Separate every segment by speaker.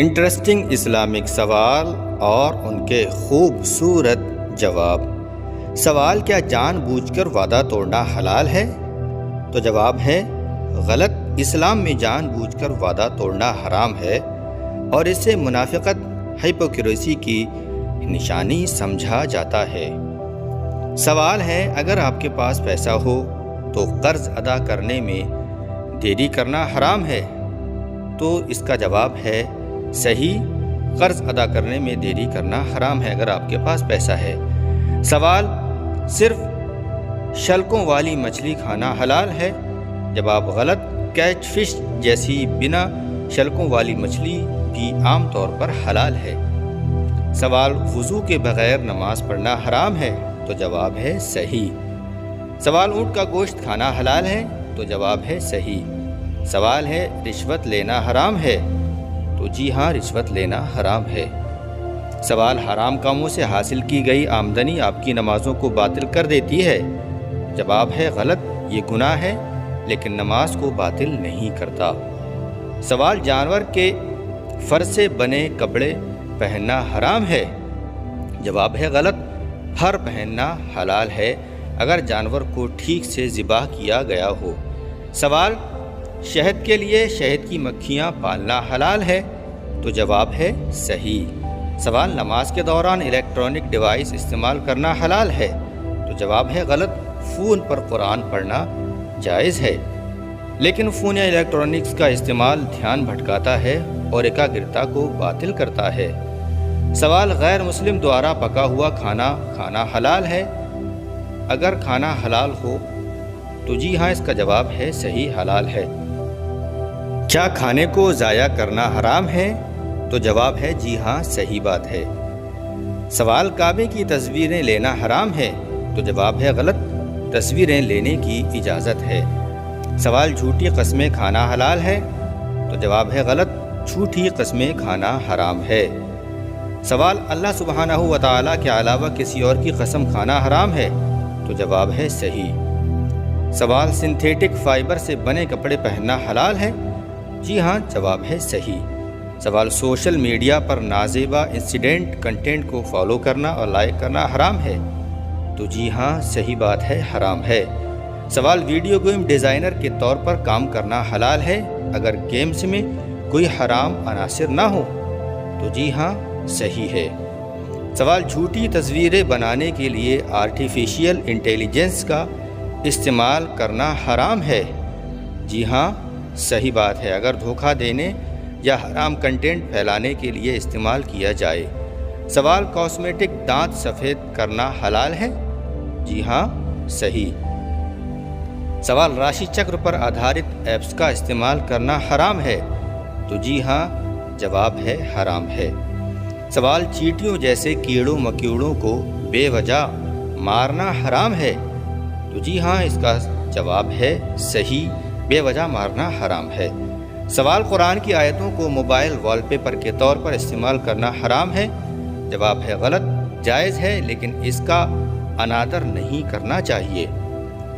Speaker 1: Interesting Islamic سوال اور ان کے خوبصورت جواب۔ سوال: کیا جان بوجھ کر وعدہ توڑنا حلال ہے؟ تو جواب ہے غلط۔ اسلام میں جان بوجھ کر وعدہ توڑنا حرام ہے اور اسے منافقت، ہائپوکریسی کی نشانی سمجھا جاتا ہے۔ سوال ہے: اگر آپ کے پاس پیسہ ہو تو قرض ادا کرنے میں دیری کرنا حرام ہے؟ تو اس کا جواب ہے صحیح، قرض ادا کرنے میں دیری کرنا حرام ہے اگر آپ کے پاس پیسہ ہے۔ سوال: صرف شلکوں والی مچھلی کھانا حلال ہے؟ جواب غلط۔ کیچ فش جیسی بنا شلکوں والی مچھلی بھی عام طور پر حلال ہے۔ سوال: وضو کے بغیر نماز پڑھنا حرام ہے؟ تو جواب ہے صحیح۔ سوال: اونٹ کا گوشت کھانا حلال ہے؟ تو جواب ہے صحیح۔ سوال ہے: رشوت لینا حرام ہے؟ تو جی ہاں، رشوت لینا حرام ہے۔ سوال: حرام کاموں سے حاصل کی گئی آمدنی آپ کی نمازوں کو باطل کر دیتی ہے؟ جواب ہے غلط، یہ گناہ ہے لیکن نماز کو باطل نہیں کرتا۔ سوال: جانور کے فر سے بنے کپڑے پہننا حرام ہے؟ جواب ہے غلط، فر پہننا حلال ہے اگر جانور کو ٹھیک سے ذبح کیا گیا ہو۔ سوال: شہد کے لیے شہد کی مکھیاں پالنا حلال ہے؟ تو جواب ہے صحیح۔ سوال: نماز کے دوران الیکٹرانک ڈیوائس استعمال کرنا حلال ہے؟ تو جواب ہے غلط۔ فون پر قرآن پڑھنا جائز ہے لیکن فون یا الیکٹرانکس کا استعمال دھیان بھٹکاتا ہے اور ایکاگرتا کو باطل کرتا ہے۔ سوال: غیر مسلم دوارا پکا ہوا کھانا کھانا حلال ہے؟ اگر کھانا حلال ہو تو جی ہاں، اس کا جواب ہے صحیح، حلال ہے۔ کیا کھانے کو ضائع کرنا حرام ہے؟ تو جواب ہے جی ہاں، صحیح بات ہے۔ سوال: کعبے کی تصویریں لینا حرام ہے؟ تو جواب ہے غلط، تصویریں لینے کی اجازت ہے۔ سوال: جھوٹی قسمیں کھانا حلال ہے؟ تو جواب ہے غلط، جھوٹی قسمیں کھانا حرام ہے۔ سوال: اللہ سبحانہ و تعالیٰ کے علاوہ کسی اور کی قسم کھانا حرام ہے؟ تو جواب ہے صحیح۔ سوال: سنتھیٹک فائبر سے بنے کپڑے پہننا حلال ہے؟ جی ہاں، جواب ہے صحیح۔ سوال: سوشل میڈیا پر نازیبا انسیڈنٹ کنٹینٹ کو فالو کرنا اور لائک کرنا حرام ہے؟ تو جی ہاں، صحیح بات ہے، حرام ہے۔ سوال: ویڈیو گیم ڈیزائنر کے طور پر کام کرنا حلال ہے اگر گیمز میں کوئی حرام عناصر نہ ہو؟ تو جی ہاں، صحیح ہے۔ سوال: جھوٹی تصویریں بنانے کے لیے آرٹیفیشیل انٹیلیجنس کا استعمال کرنا حرام ہے؟ جی ہاں، صحیح بات ہے، اگر دھوکہ دینے یا حرام کنٹینٹ پھیلانے کے لیے استعمال کیا جائے۔ سوال: کاسمیٹک دانت سفید کرنا حلال ہے؟ جی ہاں، صحیح۔ سوال: راشی چکر پر آدھارت ایپس کا استعمال کرنا حرام ہے؟ تو جی ہاں، جواب ہے حرام ہے۔ سوال: چیونٹیوں جیسے کیڑوں مکوڑوں کو بے وجہ مارنا حرام ہے؟ تو جی ہاں، اس کا جواب ہے صحیح، بے وجہ مارنا حرام ہے۔ سوال: قرآن کی آیتوں کو موبائل وال پیپر کے طور پر استعمال کرنا حرام ہے؟ جواب ہے غلط، جائز ہے لیکن اس کا انادر نہیں کرنا چاہیے۔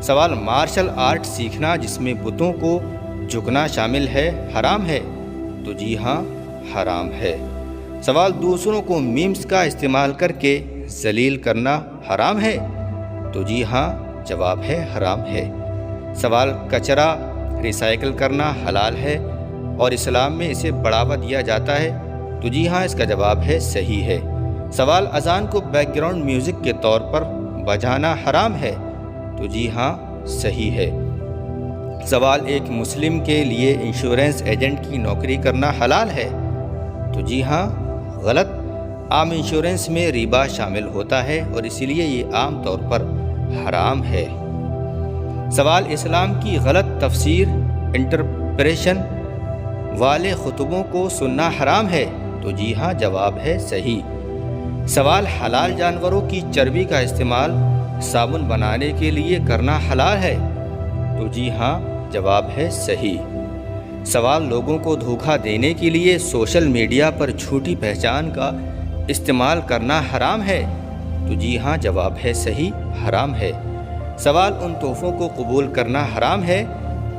Speaker 1: سوال: مارشل آرٹ سیکھنا جس میں بتوں کو جھکنا شامل ہے حرام ہے؟ تو جی ہاں، حرام ہے۔ سوال: دوسروں کو میمز کا استعمال کر کے ذلیل کرنا حرام ہے؟ تو جی ہاں، جواب ہے حرام ہے۔ سوال: کچرا ریسائیکل کرنا حلال ہے اور اسلام میں اسے بڑھاوا دیا جاتا ہے؟ تو جی ہاں، اس کا جواب ہے صحیح ہے۔ سوال: اذان کو بیک گراؤنڈ میوزک کے طور پر بجانا حرام ہے؟ تو جی ہاں، صحیح ہے۔ سوال: ایک مسلم کے لیے انشورنس ایجنٹ کی نوکری کرنا حلال ہے؟ تو جی ہاں، غلط۔ عام انشورنس میں ربا شامل ہوتا ہے اور اسی لیے یہ عام طور پر حرام ہے۔ سوال: اسلام کی غلط تفسیر انٹرپریشن والے خطبوں کو سننا حرام ہے؟ تو جی ہاں، جواب ہے صحیح۔ سوال: حلال جانوروں کی چربی کا استعمال صابن بنانے کے لیے کرنا حلال ہے؟ تو جی ہاں، جواب ہے صحیح۔ سوال: لوگوں کو دھوکہ دینے کے لیے سوشل میڈیا پر جھوٹی پہچان کا استعمال کرنا حرام ہے؟ تو جی ہاں، جواب ہے صحیح، حرام ہے۔ سوال: ان تحفوں کو قبول کرنا حرام ہے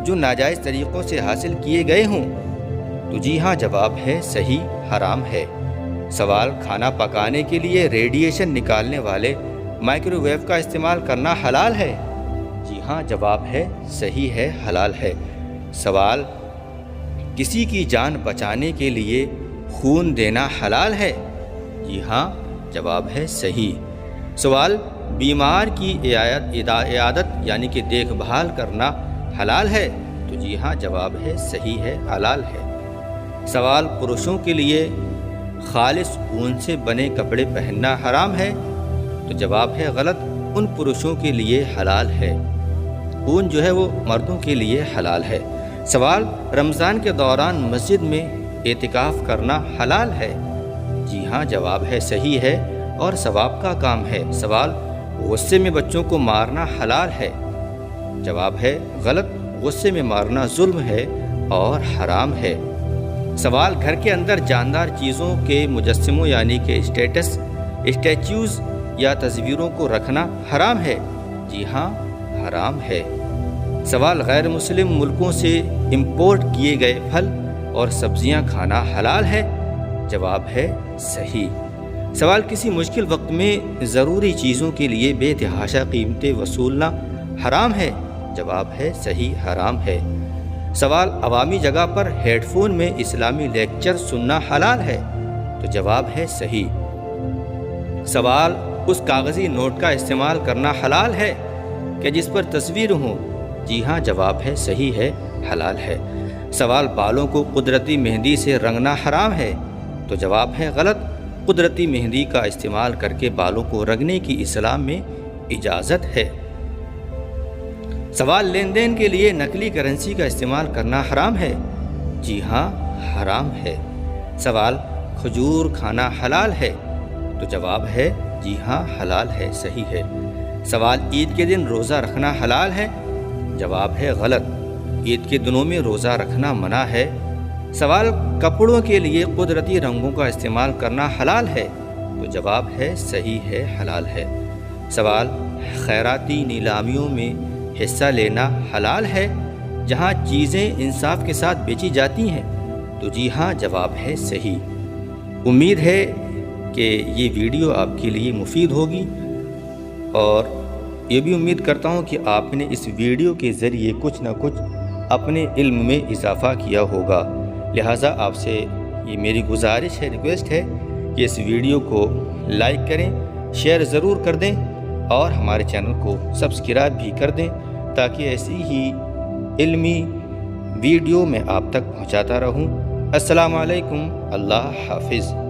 Speaker 1: جو ناجائز طریقوں سے حاصل کیے گئے ہوں؟ تو جی ہاں جواب ہے صحیح حرام ہے۔ سوال کھانا پکانے کے لیے ریڈیشن نکالنے والے مائکرو ویو کا استعمال کرنا حلال ہے؟ جی ہاں جواب ہے صحیح ہے، حلال ہے۔ سوال کسی کی جان بچانے کے لیے خون دینا حلال ہے؟ جی ہاں جواب ہے صحیح۔ سوال بیمار کی عیادت یعنی کہ دیکھ بھال کرنا حلال ہے؟ تو جی ہاں جواب ہے صحیح ہے، حلال ہے۔ سوال پروشوں کے لیے خالص اون سے بنے کپڑے پہننا حرام ہے؟ تو جواب ہے غلط، ان پروشوں کے لیے حلال ہے۔ اون جو ہے وہ مردوں کے لیے حلال ہے۔ سوال رمضان کے دوران مسجد میں اعتکاف کرنا حلال ہے؟ جی ہاں جواب ہے صحیح ہے اور ثواب کا کام ہے۔ سوال غصے میں بچوں کو مارنا حلال ہے؟ جواب ہے غلط، غصے میں مارنا ظلم ہے اور حرام ہے۔ سوال گھر کے اندر جاندار چیزوں کے مجسموں یعنی کہ اسٹیچوز یا تصویروں کو رکھنا حرام ہے؟ جی ہاں حرام ہے۔ سوال غیر مسلم ملکوں سے امپورٹ کیے گئے پھل اور سبزیاں کھانا حلال ہے؟ جواب ہے صحیح۔ سوال کسی مشکل وقت میں ضروری چیزوں کے لیے بے تحاشا قیمتیں وصولنا حرام ہے؟ جواب ہے صحیح، حرام ہے۔ سوال عوامی جگہ پر ہیڈ فون میں اسلامی لیکچر سننا حلال ہے؟ تو جواب ہے صحیح۔ سوال اس کاغذی نوٹ کا استعمال کرنا حلال ہے کہ جس پر تصویر ہوں؟ جی ہاں جواب ہے صحیح ہے، حلال ہے۔ سوال بالوں کو قدرتی مہندی سے رنگنا حرام ہے؟ تو جواب ہے غلط، قدرتی مہندی کا استعمال کر کے بالوں کو رنگنے کی اسلام میں اجازت ہے۔ سوال لین دین کے لیے نقلی کرنسی کا استعمال کرنا حرام ہے؟ جی ہاں حرام ہے۔ سوال کھجور کھانا حلال ہے؟ تو جواب ہے جی ہاں حلال ہے، صحیح ہے۔ سوال عید کے دن روزہ رکھنا حلال ہے؟ جواب ہے غلط، عید کے دنوں میں روزہ رکھنا منع ہے۔ سوال کپڑوں کے لیے قدرتی رنگوں کا استعمال کرنا حلال ہے؟ تو جواب ہے صحیح ہے، حلال ہے۔ سوال خیراتی نیلامیوں میں حصہ لینا حلال ہے جہاں چیزیں انصاف کے ساتھ بیچی جاتی ہیں؟ تو جی ہاں جواب ہے صحیح۔ امید ہے کہ یہ ویڈیو آپ کے لیے مفید ہوگی اور یہ بھی امید کرتا ہوں کہ آپ نے اس ویڈیو کے ذریعے کچھ نہ کچھ اپنے علم میں اضافہ کیا ہوگا۔ لہٰذا آپ سے یہ میری گزارش ہے، ریکویسٹ ہے کہ اس ویڈیو کو لائک کریں، شیئر ضرور کر دیں اور ہمارے چینل کو سبسکرائب بھی کر دیں تاکہ ایسی ہی علمی ویڈیو میں آپ تک پہنچاتا رہوں۔ السلام علیکم، اللہ حافظ۔